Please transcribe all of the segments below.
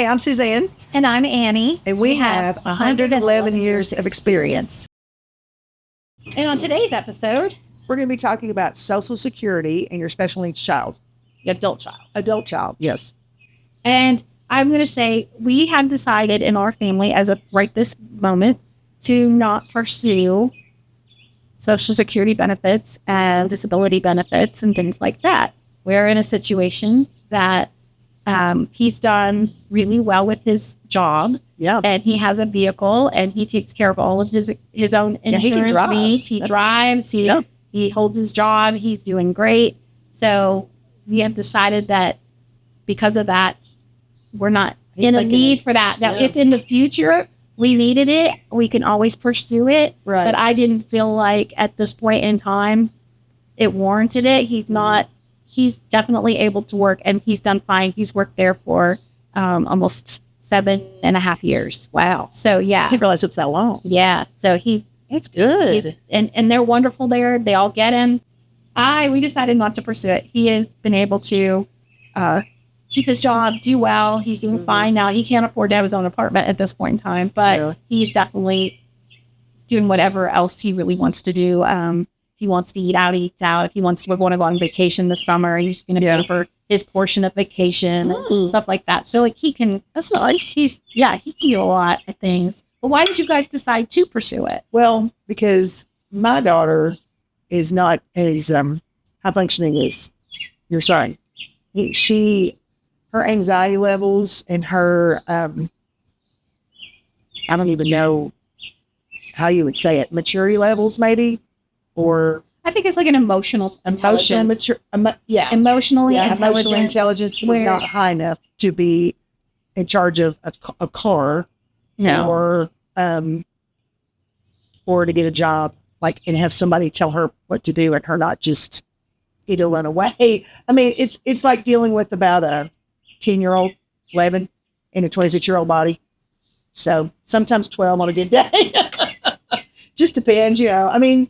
Hi, I'm Suzanne. And I'm Annie. And we have 111 years of experience. And on today's episode, we're going to be talking about Social Security and your special needs child. Adult child. Adult child, yes. And I'm going to say we have decided in our family as of right this moment to not pursue Social Security benefits and disability benefits and things like that. We're in a situation that he's done really well with his job. Yeah. And he has a vehicle and he takes care of all of his own insurance needs. He drives. He holds his job. He's doing great. So we have decided that because of that, we're not in a need for that. Now, if in the future we needed it, we can always pursue it. Right. But I didn't feel like at this point in time it warranted it. He's definitely able to work and he's done fine. He's worked there for almost 7.5 years. Wow. So yeah. I didn't realize it was that long. Yeah. So it's good. And they're wonderful there. They all get him. We decided not to pursue it. He has been able to keep his job, do well. He's doing fine now. He can't afford to have his own apartment at this point in time, but he's definitely doing whatever else he really wants to do. If he wants to eat out, he eats out. If he want to go on vacation this summer, he's going to pay for his portion of vacation and stuff like that. So like he can, that's nice. He can do a lot of things. But why did you guys decide to pursue it? Well, because my daughter is not as high functioning as your son. Her anxiety levels and her, I don't even know how you would say it, maturity levels maybe, or I think it's like an emotional intelligence. Emotionally intelligence was not high enough to be in charge of a car, or to get a job, like, and have somebody tell her what to do and her not just run away. I mean, it's like dealing with about a 10-year-old, 11, in a 26-year-old body. So sometimes 12 on a good day. Just depends, I mean,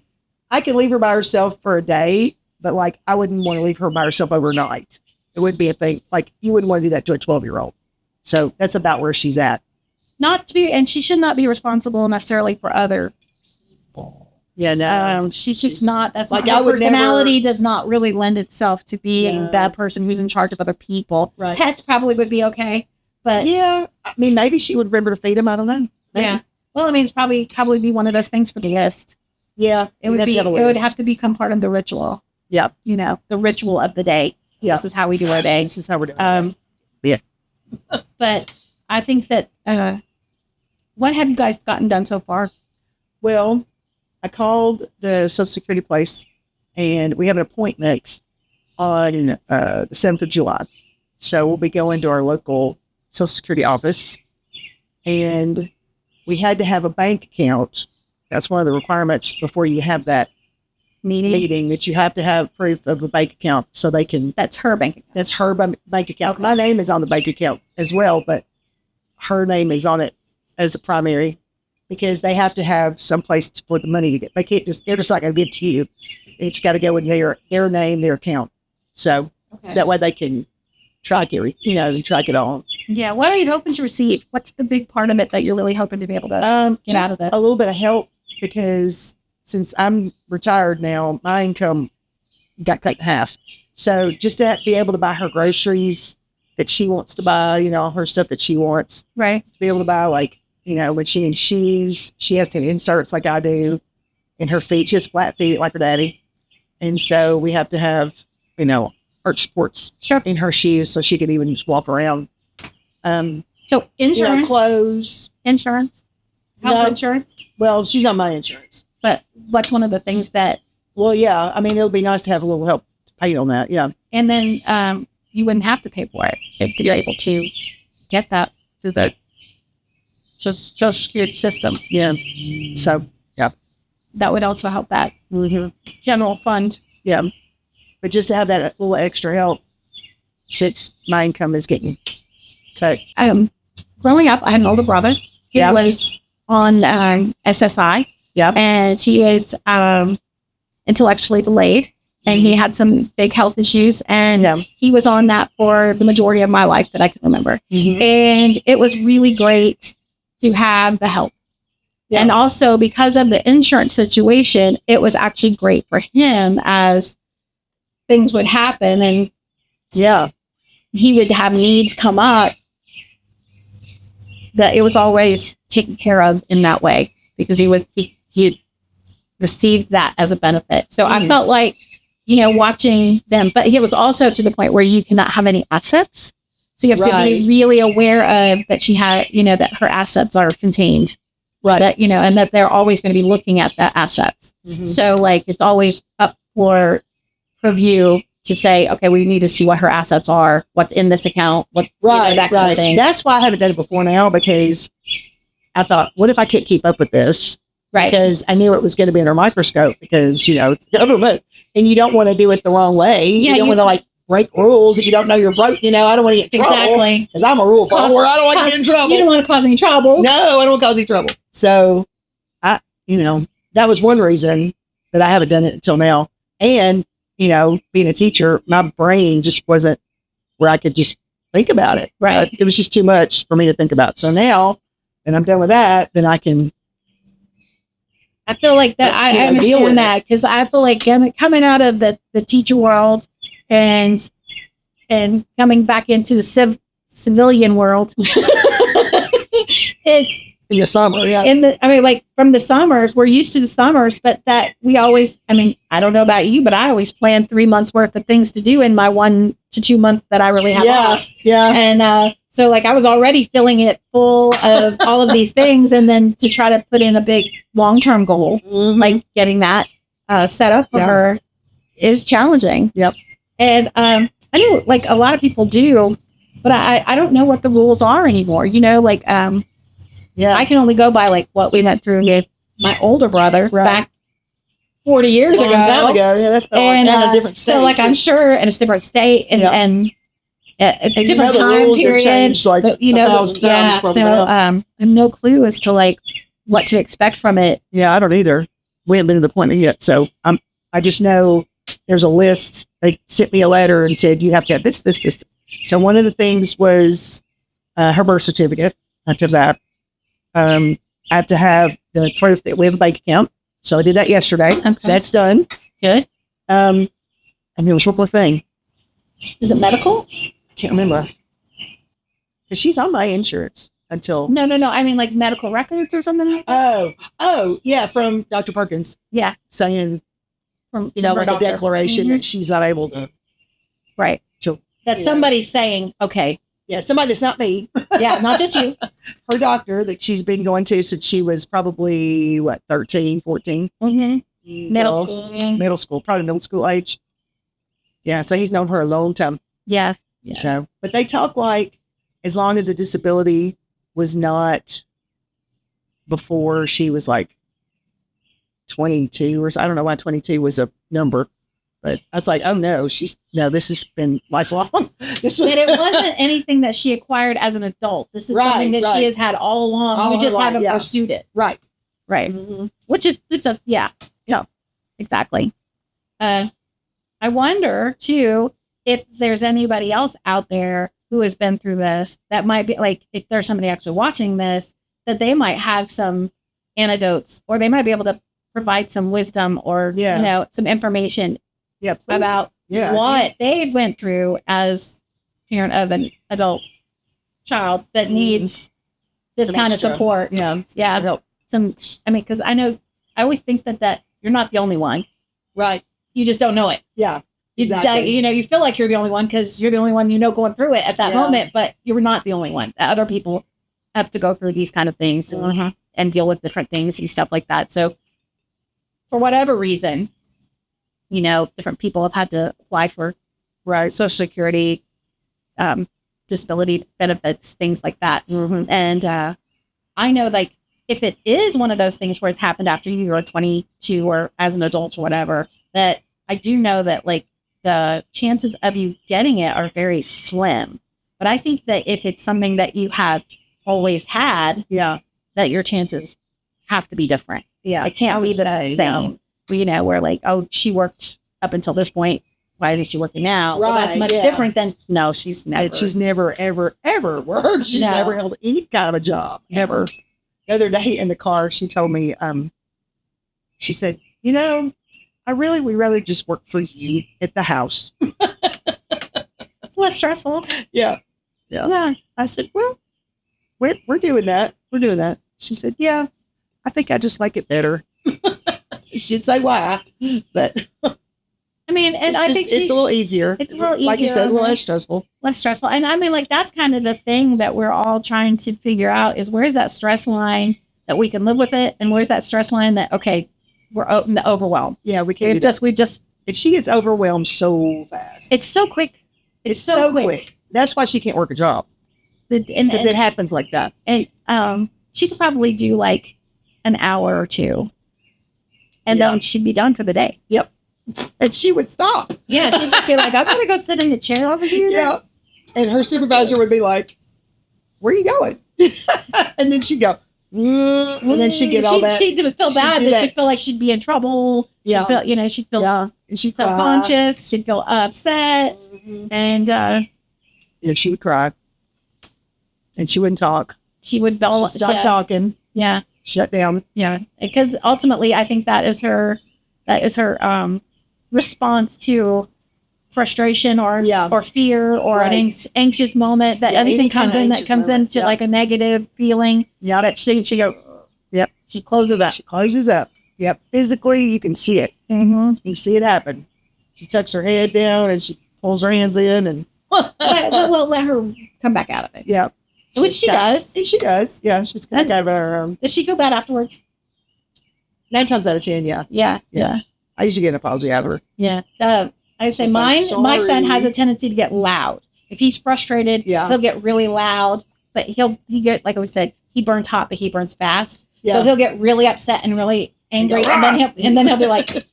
I can leave her by herself for a day, but like I wouldn't want to leave her by herself overnight. It would be a thing. Like you wouldn't want to do that to a 12-year-old. So that's about where she's at. And she should not be responsible necessarily for other. Yeah, no. She's just not. That's like her personality does not really lend itself to being that person who's in charge of other people. Right. Pets probably would be okay, but yeah, I mean, maybe she would remember to feed them. I don't know. Maybe. Yeah. Well, I mean, it's probably be one of those things for the list. Yeah, it would have to become part of the ritual. Yeah, the ritual of the day. Yeah, this is how we do our day. This is how we're doing. Yeah. But I think that what have you guys gotten done so far? Well, I called the Social Security place, and we have an appointment on the 7th of July. So we'll be going to our local Social Security office, and we had to have a bank account. That's one of the requirements before you have that meeting that you have to have proof of a bank account so they can. That's her bank account. That's her bank account. Okay. My name is on the bank account as well, but her name is on it as a primary because they have to have some place to put the money to get. They can't they're just not going to give it to you. It's got to go in their name, their account. So that way they can track it, track it all. Yeah. What are you hoping to receive? What's the big part of it that you're really hoping to be able to get out of this? A little bit of help because since I'm retired now, my income got cut in half. So just to be able to buy her groceries that she wants to buy, all her stuff that she wants. Right. Be able to buy when she needs shoes, she has to have inserts like I do in her feet. She has flat feet like her daddy. And so we have to have, arch supports in her shoes so she can even just walk around. So insurance, clothes, insurance, health insurance. Well, she's on my insurance. But what's one of the things that? Well, yeah. I mean, it'll be nice to have a little help to pay on that. Yeah. And then you wouldn't have to pay for it if you're able to get that through the Social Security system. Yeah. So, yeah. That would also help that general fund. Yeah. But just to have that little extra help since my income is getting cut. Growing up, I had an older brother. He was on SSI. Yeah. And he is intellectually delayed. and he had some big health issues, and he was on that for the majority of my life that I can remember. And it was really great to have the help. And also because of the insurance situation, it was actually great for him as things would happen and he would have needs come up, that it was always taken care of in that way because he received that as a benefit. So I felt like, watching them, but he was also to the point where you cannot have any assets. So you have to be really aware of that she had, that her assets are contained. Right. That, and that they're always going to be looking at the assets. So like, it's always up for review to say, okay, we need to see what her assets are, what's in this account, what's that kind of thing. That's why I haven't done it before now, because I thought, what if I can't keep up with this? Right. Because I knew it was going to be under a microscope because, it's government and you don't want to do it the wrong way. Yeah, you don't want to like break rules that you don't know you're broke. I don't want to get in trouble. Exactly. Because I'm a rule follower. I don't want to get in trouble. You don't want to cause any trouble. No, I don't want to cause any trouble. So that was one reason that I haven't done it until now. And, being a teacher, my brain just wasn't where I could just think about it. Right. It was just too much for me to think about. So now that I'm done with that, then I can. I feel like that I understand that because I feel like coming out of the teacher world and coming back into the civilian world, it's in the summer, from the summers, we're used to the summers, but that we always, I don't know about you, but I always plan 3 months worth of things to do in my 1 to 2 months that I really have off. Yeah. And so like I was already filling it full of all of these things, and then to try to put in a big long-term goal, like getting that set up for her is challenging. Yep. And I know like a lot of people do, but I don't know what the rules are anymore. I can only go by like what we went through with my older brother back 40 years ago. Time ago. Yeah, that's in a different state. So like I'm sure in a different state and a different time rules period. Have changed, like, so I have no clue as to like what to expect from it. Yeah, I don't either. We haven't been to the appointment yet, so I just know there's a list. They sent me a letter and said you have to have this. So one of the things was her birth certificate. After that, I have to have the proof that we have a bank account. So I did that yesterday. Okay. That's done. Good. And there was one more thing. Is it medical? I can't remember. Because she's on my insurance until... No. I mean, like medical records or something like that? Oh, yeah, from Dr. Perkins. Yeah. Saying, like a declaration that she's not able to... Right. That somebody's saying, okay. Yeah, somebody that's not me. Yeah, not just you. Her doctor that she's been going to since she was probably, 13, 14? Mm-hmm. Middle school. Yeah. Middle school, probably middle school age. Yeah, so he's known her a long time. Yeah. So, but they talk like as long as the disability was not before she was like 22 or so. I don't know why 22 was a number, but I was like, oh no, this has been lifelong. But it wasn't anything that she acquired as an adult. This is something that she has had all along. You just haven't pursued it. Right. Mm-hmm. Which is, yeah, exactly. I wonder too, if there's anybody else out there who has been through this that might be like, if there's somebody actually watching this, that they might have some anecdotes, or they might be able to provide some wisdom or, some information about what they went through as parent of an adult child that needs this kind of support. Yeah. Because I know, I always think that you're not the only one. Right. You just don't know it. Yeah. Exactly. You feel like you're the only one because you're the only one going through it at that moment, but you're not the only one. Other people have to go through these kind of things and deal with different things and stuff like that. So for whatever reason, different people have had to apply for Social Security, disability benefits, things like that. Mm-hmm. And I know, like, if it is one of those things where it's happened after you were 22 or as an adult or whatever, that I do know that, like, the chances of you getting it are very slim. But I think that if it's something that you have always had, that your chances have to be different. Yeah. It can't be the same. Where like, oh, she worked up until this point, why isn't she working now? Well, that's much different than, no, she's never. And she's never, ever, ever worked. She's never held any kind of a job. Never. The other day in the car, she told me, she said, we'd rather just work for you at the house. It's less stressful. Yeah. I said, well, we're doing that. We're doing that. She said, yeah, I think I just like it better. She'd say why, but I mean, and I think it's a little easier. It's a little easier. Like you said, a little less stressful. Less stressful. And I mean, like, that's kind of the thing that we're all trying to figure out is where's that stress line that we can live with it? And where's that stress line that, okay, we're open to overwhelm. Yeah, we can't and she gets overwhelmed so fast. It's so quick. It's so quick. That's why she can't work a job. Because it happens like that. And she could probably do like an hour or two. And then she'd be done for the day. Yep. And she would stop. Yeah, she'd just be like, I'm going to go sit in the chair over here. Yeah. And her supervisor would be like, where are you going? And then she'd go, and then she'd get all that. She'd feel bad. She'd feel like she'd be in trouble. Yeah. She'd feel and she'd self-conscious. She'd feel upset. Mm-hmm. And she would cry. And she wouldn't talk. She would stop talking. Yeah. Shut down. Yeah. Because ultimately, I think that is her response to frustration or fear or an anxious moment that anything comes into like a negative feeling. Yeah. That she goes. Yep. She closes up. Yep. Physically, you can see it. Mm-hmm. You see it happen. She tucks her head down and she pulls her hands in and we'll let her come back out of it. Yeah. Which she does. And she does. Yeah. She's kind of her own. Does she feel bad afterwards? 9 times out of 10, yeah. Yeah. I usually get an apology out of her. Yeah. I would say my son has a tendency to get loud. If he's frustrated, he'll get really loud. But he get, like I said, he burns hot, but he burns fast. Yeah. So he'll get really upset and really angry, and then he'll be like,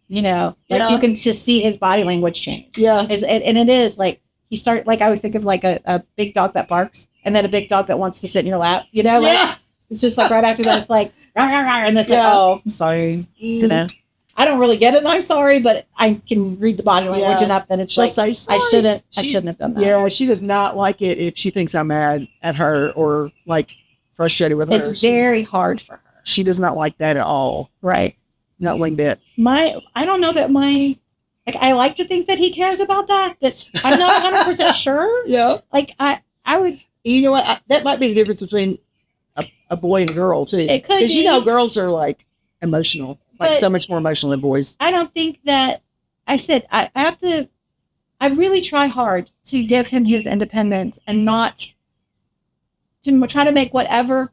you can just see his body language change. Yeah. And it is like I always think of like a big dog that barks, and then a big dog that wants to sit in your lap. It's just like right after that, it's like, rah, rah, rah, and it's like, oh, I'm sorry. I don't really get it, and I'm sorry, but I can read the body language enough that it's She'll like, say, I shouldn't have done that. Yeah, she does not like it if she thinks I'm mad at her or like frustrated with her. It's very hard for her. She does not like that at all. Right. Not one bit. I don't know that I like to think that he cares about that, but I'm not 100% sure. Yeah. Like, I would. You know what? That might be the difference between a boy and a girl, too. It could be. Because, girls are, like, emotional. Like, so much more emotional than boys. I don't think that. I said, I have to. I really try hard to give him his independence and not to try to make whatever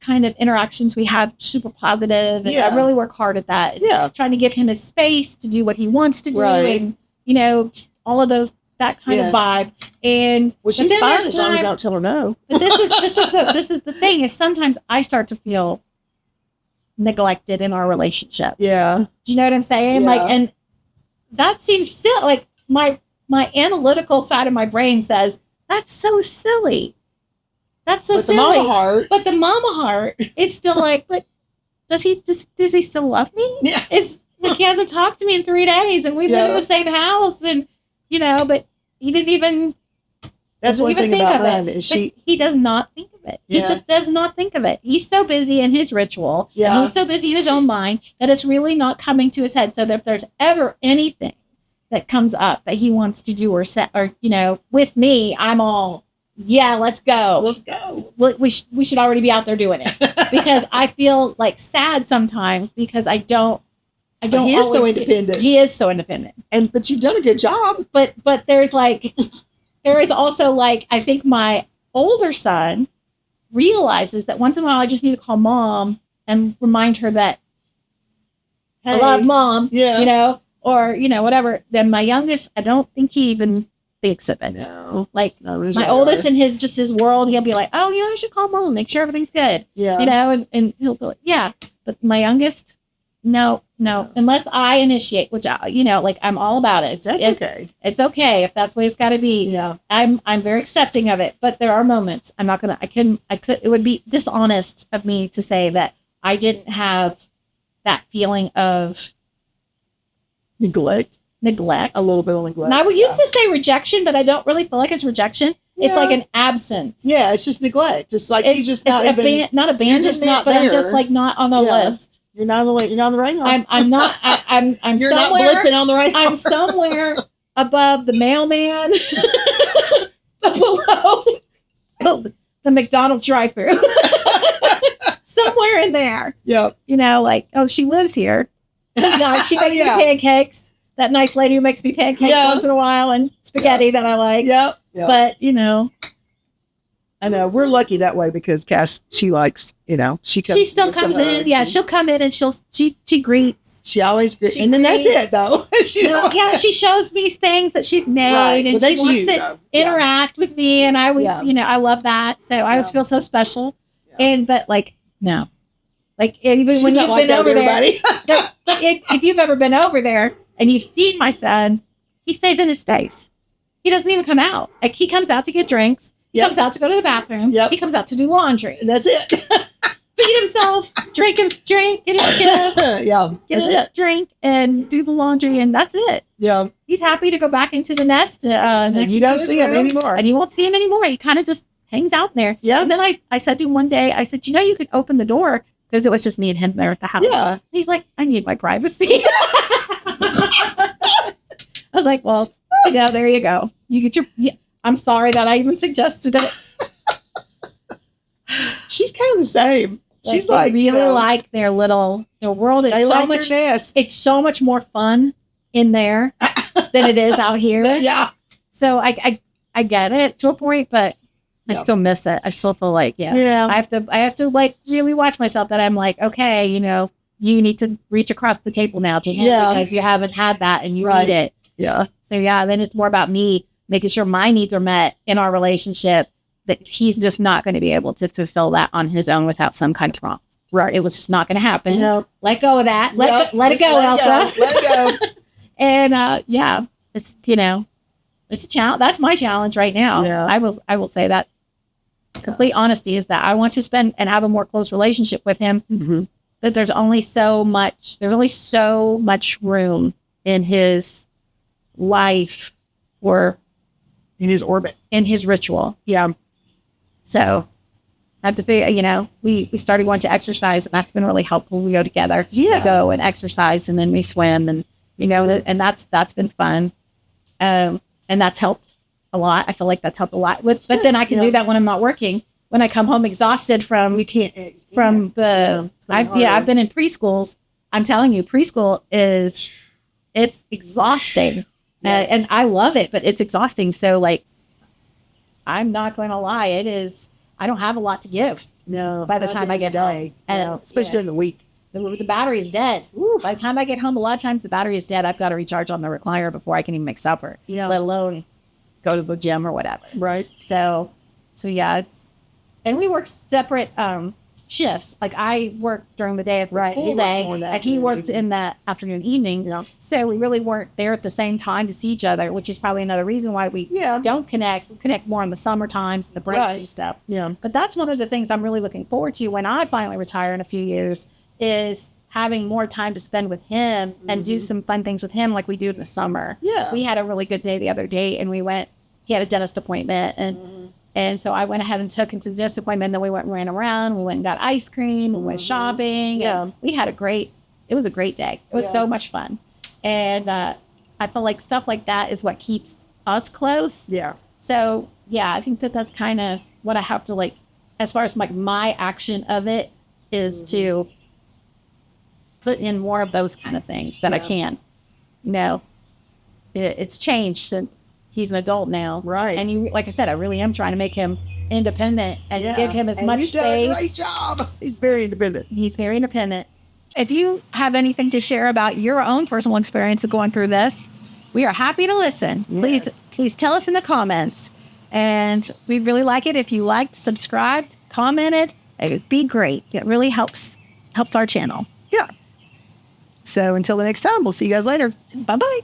kind of interactions we have super positive. And I really work hard at that. Yeah. Trying to give him his space to do what he wants to do. Right. And, all of those. That kind of vibe, and she's fine as long as I don't tell her no. But this is the thing is sometimes I start to feel neglected in our relationship. Yeah, do you know what I'm saying? Yeah. Like, and that seems silly. Like my analytical side of my brain says that's so silly. That's so silly. But the mama heart is still like, but does he still love me? Yeah, he hasn't talked to me in 3 days, and we've been in the same house, and. But he didn't even. That's one thing about Ren is he does not think of it. Yeah. He just does not think of it. He's so busy in his ritual. Yeah. And he's so busy in his own mind that it's really not coming to his head. So that if there's ever anything that comes up that he wants to do with me, I'm all, let's go. Let's go. We should already be out there doing it because I feel like sad sometimes because I don't. He is so independent. He is so independent. But you've done a good job. But there is also I think my older son realizes that once in a while I just need to call mom and remind her that I love mom, or whatever. Then my youngest, I don't think he even thinks of it. No. My oldest in his world, he'll be like, oh, I should call mom, make sure everything's good. Yeah. And he'll be like, yeah. But my youngest, no, unless I initiate, which I'm all about it. That's okay. It's okay if that's the way it's got to be. Yeah, I'm very accepting of it, but there are moments I'm not gonna. It would be dishonest of me to say that I didn't have that feeling of Neglect. A little bit of neglect. And I would used to say rejection, but I don't really feel like it's rejection. Yeah. It's like an absence. Yeah, it's just neglect. It's like you just not even not abandonment, not but there. I'm just like not on the list. You're not on the You're not on the radar. I'm not. I'm You're somewhere. not blipping on the radar. I'm somewhere above the mailman, below the McDonald's drive-thru. Somewhere in there. Yep. You know, like, oh, she lives here. She makes me pancakes. That nice lady who makes me pancakes once in a while and spaghetti that I like. Yep. But, you know. I know. We're lucky that way because Cass, she likes, you know, she still comes in. Yeah, she'll come in and she greets. She always greets. And then that's it, though. She shows me things that she's made and she wants to interact with me. And I always, you know, I love that. So I always feel so special. Yeah. But like, no. Like, even when you've been over there, if you've ever been over there and you've seen my son, he stays in his space. He doesn't even come out. Like, he comes out to get drinks. He comes out to go to the bathroom. He comes out to do laundry. And that's it. Feed himself, drink, get a drink, and do the laundry, and that's it. Yeah. He's happy to go back into the nest. And you don't see him anymore. And you won't see him anymore. He kind of just hangs out there. Yeah. And then I said to him one day, I said, you know, you could open the door, because it was just me and him there at the house. Yeah. And he's like, I need my privacy. I was like, well, yeah, there you go. You get your... Yeah. I'm sorry that I even suggested it. She's kind of the same. She's like, really like their world is so like much. Their nest. It's so much more fun in there than it is out here. Yeah. So I get it to a point, but I still miss it. I still feel like, I have to like really watch myself that I'm like, okay, you know, you need to reach across the table now to him because you haven't had that and you need it. Yeah. So then it's more about me making sure my needs are met in our relationship, that he's just not going to be able to fulfill that on his own without some kind of prompt. Right. It was just not going to happen. No. Let go of that. Let it go, Elsa. Let it go. And it's, you know, it's a challenge. That's my challenge right now. Yeah. I will say that complete honesty is that I want to spend and have a more close relationship with him. Mm-hmm. That there's only so much room in his life for in his orbit, in his ritual. Yeah. So I have to figure, you know, we started going to exercise, and that's been really helpful. We go together. Yeah. We go and exercise, and then we swim, and, you know, and that's been fun. And that's helped a lot. I feel like that's helped a lot. But then I can do that when I'm not working. When I come home exhausted from I've been in preschools. I'm telling you, preschool it's exhausting. Yes. And I love it, but it's exhausting. So, like, I'm not going to lie. It is. I don't have a lot to give. No. By the time I get home, especially during the week, the battery is dead. Ooh. By the time I get home, a lot of times the battery is dead. I've got to recharge on the recliner before I can even make supper. Yeah. Let alone go to the gym or whatever. Right. So yeah, and we work separate shifts. Like, I work during the day at the school day, and he worked in the afternoon evenings. Yeah. So we really weren't there at the same time to see each other, which is probably another reason why we don't connect. We connect more in the summer times, the breaks and stuff. Yeah. But that's one of the things I'm really looking forward to when I finally retire in a few years, is having more time to spend with him and do some fun things with him like we do in the summer. Yeah. We had a really good day the other day, and he had a dentist appointment, and so I went ahead and took him to the dentist appointment, and then we went and ran around. We went and got ice cream. We went shopping. Yeah. And it was a great day. It was so much fun. And I feel like stuff like that is what keeps us close. Yeah. So, I think that's kind of what I have to, like, as far as like my action of it is to put in more of those kind of things that I can. You know, it's changed since he's an adult now. Right. And like I said, I really am trying to make him independent and give him as much space. You've done a great job. He's very independent. If you have anything to share about your own personal experience of going through this, we are happy to listen. Yes. Please tell us in the comments. And we'd really like it if you liked, subscribed, commented. It would be great. It really helps our channel. Yeah. So until the next time, we'll see you guys later. Bye-bye.